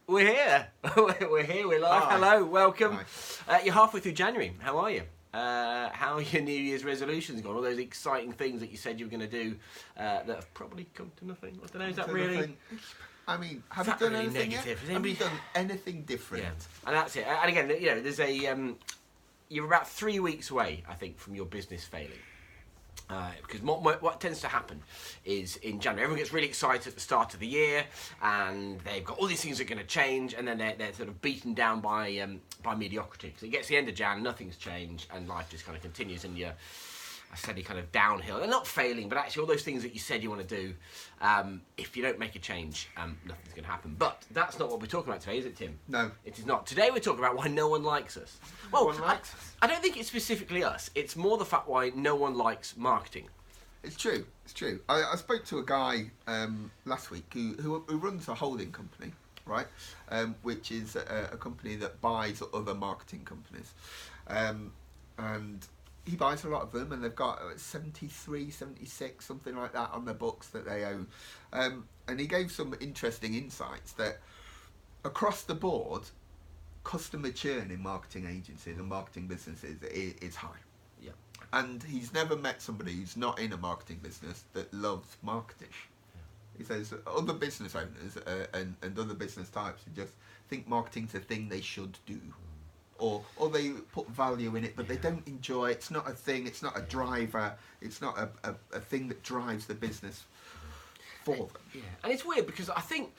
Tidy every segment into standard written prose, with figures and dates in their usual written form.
We're here. We're here. We're live. Hi. Hello. Welcome. Hi. You're halfway through January. How are you? How are your New Year's resolutions gone? All those exciting things that you said you were going to do that have probably come to nothing. I don't know. Is that really? Nothing. I mean, have Is you that done really anything negative? yet? Has Have you anybody- done anything different? Yeah. And that's it. And again, you know, there's a. You're about 3 weeks away, I think, from your business failing. Because what tends to happen is in January, everyone gets really excited at the start of the year, and they've got all these things that are going to change, and then they're sort of beaten down by mediocrity. Because it gets to the end of Jan, nothing's changed, and life just kind of continues, and you're a steady kind of downhill. They're not failing, but actually all those things that you said you want to do, if you don't make a change, nothing's going to happen. But that's not what we're talking about today, is it, Tim? No. It is not. Today we're talking about why no one likes us. Well, one likes us. I don't think it's specifically us. It's more the fact why no one likes marketing. It's true. It's true. I spoke to a guy last week who runs a holding company, right? Which is a company that buys other marketing companies. And he buys a lot of them, and they've got 73, 76, something like that on their books that they own. And he gave some interesting insights that across the board, customer churn in marketing agencies and marketing businesses is high. Yeah. And he's never met somebody who's not in a marketing business that loves marketing. He says other business owners and other business types who just think marketing's a thing they should do. Or they put value in it, but they don't enjoy it. It's not a thing, it's not a driver, it's not a thing that drives the business for them. Yeah. And it's weird because I think,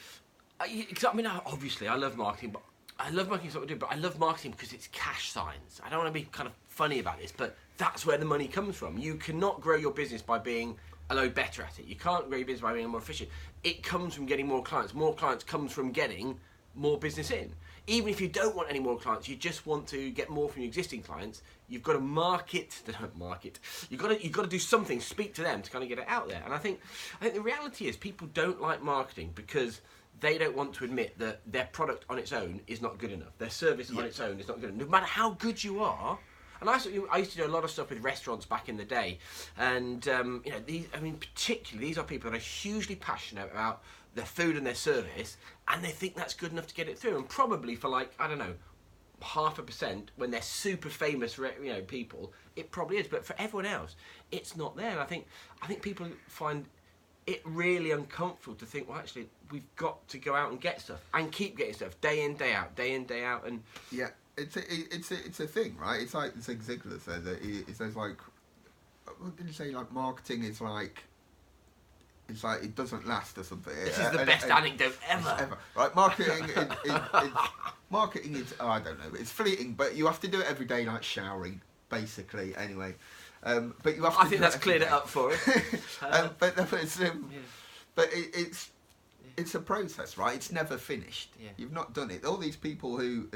obviously I love marketing, but I love marketing, what I do, but I love marketing because it's cash signs. I don't want to be kind of funny about this, but that's where the money comes from. You cannot grow your business by being a load better at it. You can't grow your business by being more efficient. It comes from getting more clients. More clients comes from getting more business in. Even if you don't want any more clients, you just want to get more from your existing clients, you've got to market. You've got to do something, speak to them to kind of get it out there. And I think the reality is people don't like marketing because they don't want to admit that their product on its own is not good enough. Their service on its own is not good enough. No matter how good you are. And I used to do a lot of stuff with restaurants back in the day, and particularly these are people that are hugely passionate about their food and their service, and they think that's good enough to get it through. And probably for 0.5% when they're super famous, people, it probably is. But for everyone else, it's not there. And I think people find it really uncomfortable to think, well, actually, we've got to go out and get stuff and keep getting stuff day in, day out, and Yeah. It's a thing, right? It's like Zig Ziglar said that he says, like, what did he say? Like, marketing is like, it's like it doesn't last or something. This is the best anecdote ever. Right? Marketing is I don't know. It's fleeting, but you have to do it every day, like showering, basically. Anyway, but you have to. I think that's cleared it up for us. But it's a process, right? It's never finished. Yeah. You've not done it. All these people who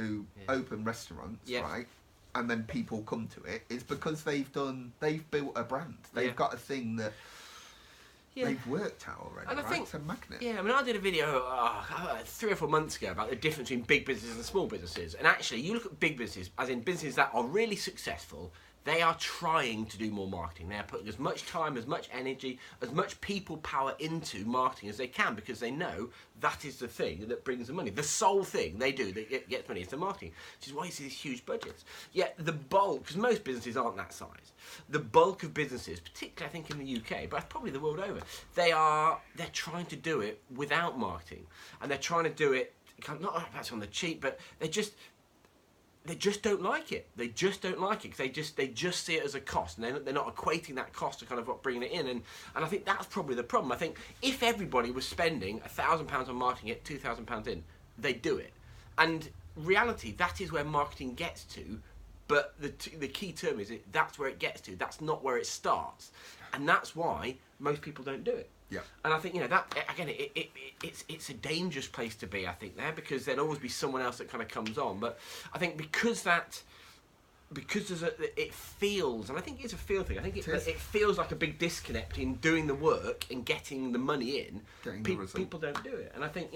open restaurants, right, and then people come to it, it's because they've built a brand. They've got a thing that they've worked out already, and I think it's a magnet. Yeah, I mean, I did a video 3 or 4 months ago about the difference between big businesses and small businesses. And actually, you look at big businesses, as in businesses that are really successful, they are trying to do more marketing. They are putting as much time, as much energy, as much people power into marketing as they can because they know that is the thing that brings the money. The sole thing they do that gets money is the marketing, which is why you see these huge budgets. Yet the bulk, because most businesses aren't that size, the bulk of businesses, particularly I think in the UK, but probably the world over, they're trying to do it without marketing. And they're trying to do it, not perhaps on the cheap, but they just don't like it. They just don't like it because they just see it as a cost, and they're not equating that cost to kind of bringing it in. And I think that's probably the problem. I think if everybody was spending £1,000 on marketing at £2,000 in, they'd do it. And reality, that is where marketing gets to. But the key term is that's where it gets to. That's not where it starts, and that's why most people don't do it. Yeah. And I think that again, it's a dangerous place to be. I think there because there'll always be someone else that kind of comes on. But I think because it feels, and I think it's a feel thing. I think it feels like a big disconnect in doing the work and getting the money in. People don't do it, and I think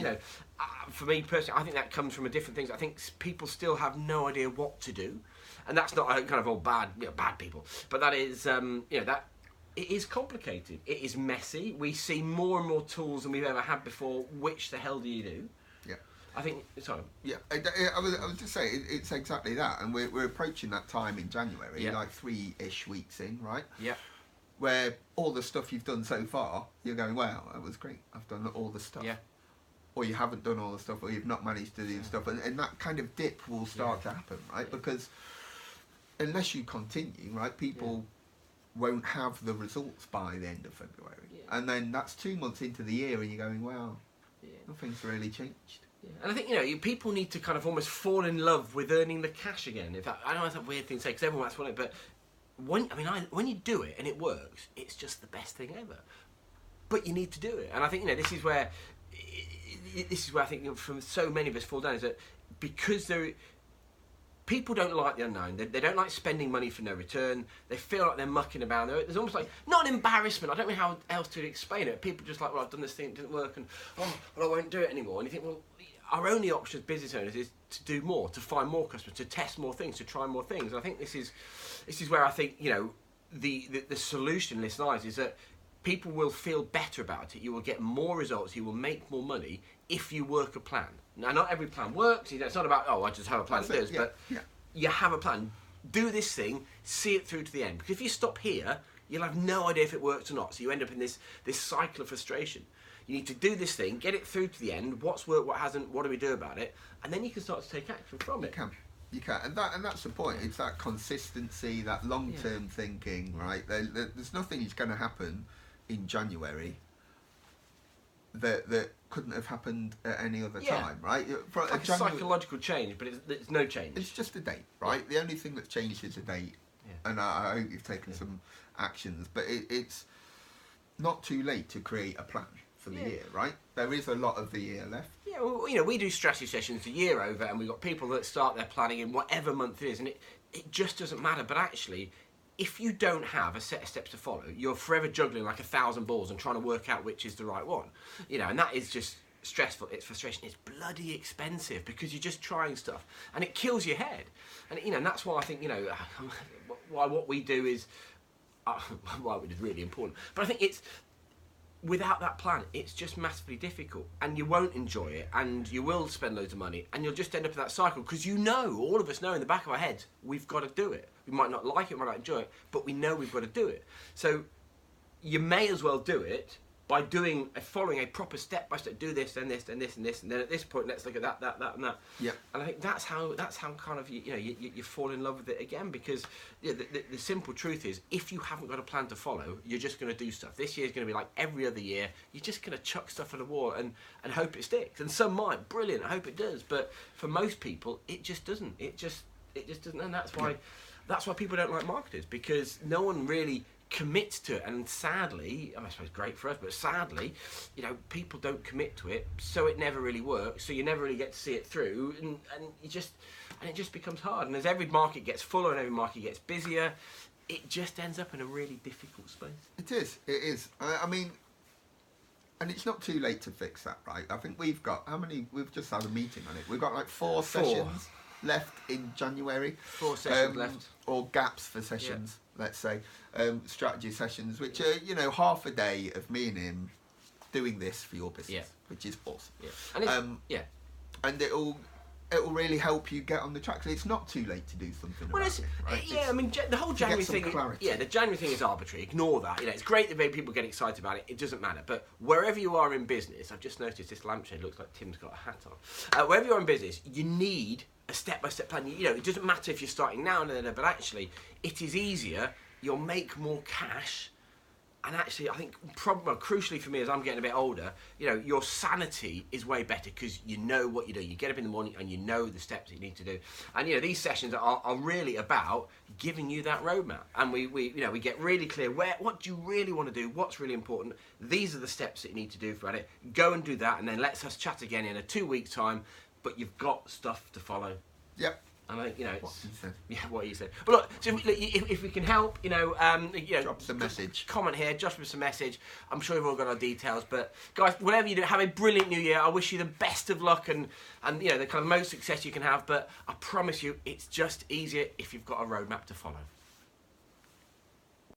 for me personally, I think that comes from a different things. I think people still have no idea what to do, and that's not kind of all bad people, but that is that. It is complicated. It is messy. We see more and more tools than we've ever had before. Which the hell do you do? Yeah. I think, sorry. Yeah, I was just saying, it's exactly that. And we're approaching that time in January, like 3-ish weeks in, right? Yeah. Where all the stuff you've done so far, you're going, wow, that was great. I've done all the stuff. Yeah. Or you haven't done all the stuff, or you've not managed to do stuff. And that kind of dip will start to happen, right? Because unless you continue, right, people won't have the results by the end of February. Yeah. And then that's 2 months into the year and you're going, wow, nothing's really changed. Yeah. And I think, people need to kind of almost fall in love with earning the cash again. I know it's a weird thing to say because everyone wants it, but when you do it and it works, it's just the best thing ever. But you need to do it. And I think, this is where I think from so many of us fall down, is that because people don't like the unknown. They don't like spending money for no return. They feel like they're mucking about. There's almost like, not an embarrassment, I don't know how else to explain it. People just like, well, I've done this thing, it didn't work, and well, I won't do it anymore. And you think, well, our only option as business owners is to do more, to find more customers, to test more things, to try more things. And I think this is where I think, the solution in this lies is that people will feel better about it. You will get more results. You will make more money if you work a plan. Now, not every plan works. It's not about, I just have a plan that does. But you have a plan. Do this thing. See it through to the end. Because if you stop here, you'll have no idea if it works or not. So you end up in this cycle of frustration. You need to do this thing, get it through to the end. What's worked, what hasn't, what do we do about it? And then you can start to take action from it. You can, and that's the point. It's that consistency, that long-term thinking, right? There's nothing that's going to happen in January that couldn't have happened at any other time, right? It's like a psychological change, but it's no change. It's just a date, right? The only thing that's changed is a date, and I hope you've taken some actions. But it's not too late to create a plan for the year, right? There is a lot of the year left. Yeah, well, we do strategy sessions a year over, and we've got people that start their planning in whatever month it is, and it just doesn't matter. But actually, if you don't have a set of steps to follow, you're forever juggling like 1,000 balls and trying to work out which is the right one. And that is just stressful. It's frustration. It's bloody expensive because you're just trying stuff and it kills your head. And and that's why I think why what we do is really important. But I think it's without that plan, it's just massively difficult, and you won't enjoy it, and you will spend loads of money, and you'll just end up in that cycle because all of us know in the back of our heads we've got to do it. We might not like it, we might not enjoy it, but we know we've got to do it. So you may as well do it by following a proper step by step. Do this, then this, then this, and this, and then at this point, let's look at that, and that. Yeah. And I think that's how kind of you fall in love with it again, because the simple truth is, if you haven't got a plan to follow, you're just going to do stuff. This year's going to be like every other year. You're just going to chuck stuff at the wall and hope it sticks. And some might, brilliant. I hope it does. But for most people, it just doesn't. It just doesn't. And that's why people don't like marketers, because no one really commits to it. And sadly, I suppose great for us, but sadly, people don't commit to it, so it never really works. So you never really get to see it through, and it just becomes hard. And as every market gets fuller and every market gets busier, it just ends up in a really difficult space. It is. I mean, and it's not too late to fix that, right? I think we've just had a meeting on it. We've got like 4 sessions left in January. 4 sessions left. Or gaps for sessions, let's say. Strategy sessions, which are, half a day of me and him doing this for your business, which is awesome. Yeah. And it'll really help you get on the track. So it's not too late to do something about it, right? Yeah, I mean, the whole January thing. Yeah, the January thing is arbitrary. Ignore that. It's great that people get excited about it. It doesn't matter. But wherever you are in business, I've just noticed this lampshade looks like Tim's got a hat on. Wherever you are in business, you need a step-by-step plan. It doesn't matter if you're starting now and then, but actually, it is easier. You'll make more cash. And actually, I think, crucially for me, as I'm getting a bit older, your sanity is way better because you know what you do. You get up in the morning and you know the steps that you need to do. And these sessions are really about giving you that roadmap. And we get really clear what do you really want to do, what's really important. These are the steps that you need to do for it. Go and do that, and then let's us chat again in a 2 weeks' time. But you've got stuff to follow. Yep. And I think, what you said. Yeah, what you said. But look, so if we can help, drop us a message. Comment here, drop us a message. I'm sure you've all got our details. But guys, whatever you do, have a brilliant new year. I wish you the best of luck and the kind of most success you can have. But I promise you, it's just easier if you've got a roadmap to follow.